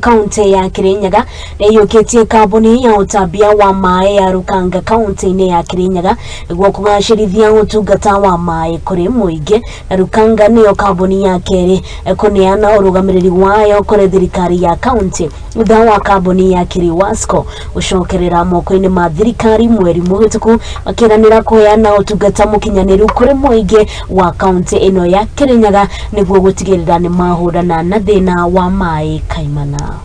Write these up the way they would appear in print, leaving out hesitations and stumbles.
kaunti ya Kirinyaga niyukitie kambuni ya utambia wa mai ya rukanga kaunti ya Kirinyaga niguo kugacirithia utungata wa mai kuri muingi na rukanga niyo kambuni ya keri kuneana urugamiriri wayo kuri thirikari ya kaunti thutha wa kambuni ya kiri wasco ucokerera moko-ini ma thirikari mweri muhituku makiranira kuheana utungata mukinyaniru kuri muingi wa kaunti ino ya Kirinyaga niguo gutigirira ni mahurana na thina wa mai kaimana.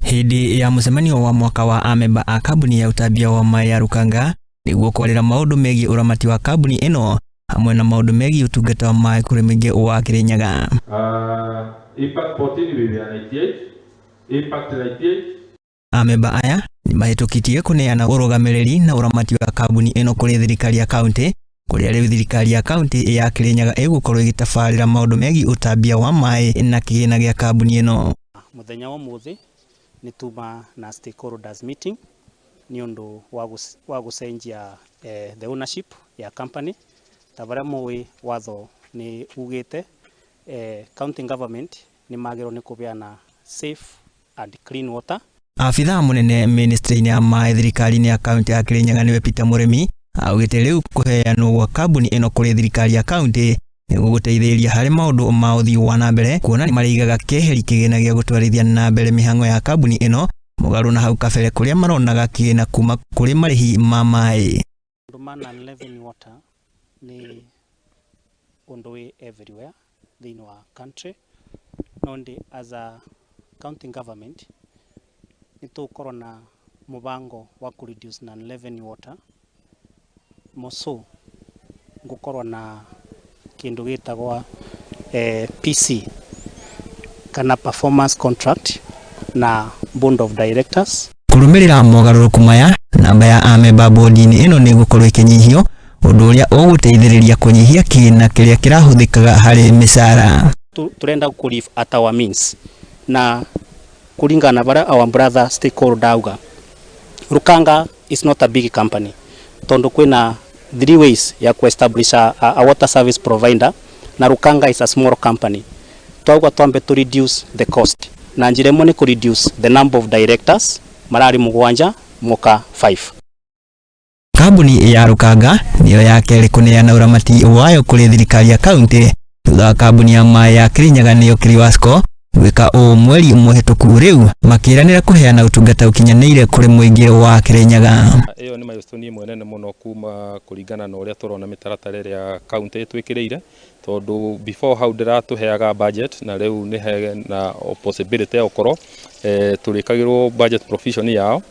Hindi ya mucemanio wa mwaka wa amemba a kambuni ya utambia wa mai ya rukanga niguo kwarira maundu megie uramati wa kambuni ino hamwe na maundu megie utungata wa mai kuri muingi wa Kirinyaga. Impact 14 impact 98 amemba aya ni mahitukitie kuneana urugamiriri na uramati wa kambuni ino kuri thirikari ya kaunti kuria riu thirikari ya kaunti ya Kirinyaga igukorwo igitafarira maundu megie utambia wa mai na kigina gia kambuni ino. Muthenya wa muthi ni tuma na stakeholders meeting ni undu wa gucenjia the ownership ya company tabara mwe watho ni ugite county government ni magiro ni kubeana safe and clean water. Afitha munene ministry ya mai thirikari ya kaunti ya Kirinyaga niwe Peter Murimi augite riu kuheanwo gwa kambuni ino kuri thirikari ya kaunti niguo guteithĩrĩria harĩ maundu ma uthii wa na mbere kuona ni marigaga keheri kigina gia gutwarithia na mbere mihango ya kambuni ino mugaru na hau kabere kuria maronaga kigina kuma kuri marihi ma mai. Mana level water ni on the way everywhere in our country nondi as a county government ito korona mubango wa ku reduce na level water moso ngukorwa na kindu gitagwa PC kana performance contract na board of directors kurumirira mogaruruku maya namba ya amemba board-ini ino ni gukorwo ikinyihio undu uria uguteithiriria kunyihia kina kiria kirahuthikaga hari misara. Turenda ku live at our means na kuringana bara our brother stakeholder auga Rukanga is not a big company tondo kwina 3 ways ya ku establish a water service provider na Rukanga is a small company. Twauga twambe to reduce the cost na njire mo ni ku reduce the number of directors marari mugwanja muka 5. Kambuni ya Rukanga niyo yake kuneana uramati wayo kuri thirikari ya kaunti thutha kambuni ya mai ya Kirinyaga niyo kiri wasco gwika mweri muhituku riu makiranira kuheana utungata ukinyanire kuri muingi wa Kirinyaga. Iyo ni milestone mwenene muno kuma kuringana na uria turona mitaratara ya kaunti twikiriire tondu before how ndiratuheaga budget na riu ni na possibility ya ukoro turikagirwo budget provision yao.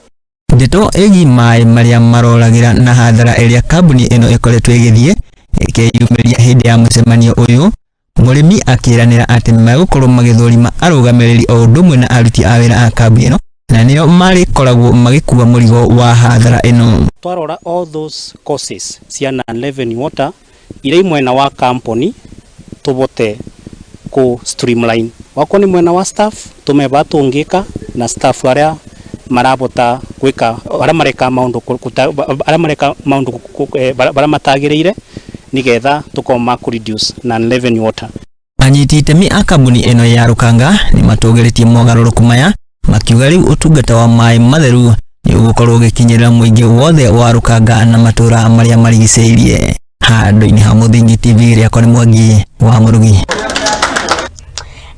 Ndeto egi mai maria marolagira na hadhara eria kambuni ino ikoretwo igithie ikiyumiria hindi ya mucemanio uyu Murimi akiranira ati magukorwo magithurima arugamiriri o ndumwe na aruti a wira a kambuni ino na niyo mari koragwo magikuwa murigo wa hadhara ino. Twarora all those causes cia non-level water ire mwena wa company tubote ku streamline wako ni mwena wa staff tumeba tungika na staff aria marabota gwika ara mareka maundu bara matagiriire nigetha tukoma ku reduce non-level water. Anyiti itemi a kambuni ino ya Rukanga ni matugiritie mogaruruku maya makiuga riu utungata wa mai matheru ni ugukorwo gikinyirira muingi wothe wa Rukanga na matura maria marigiceirie. Handu-ini ha Muthingi TV ria koni Mwangi wa Murugi.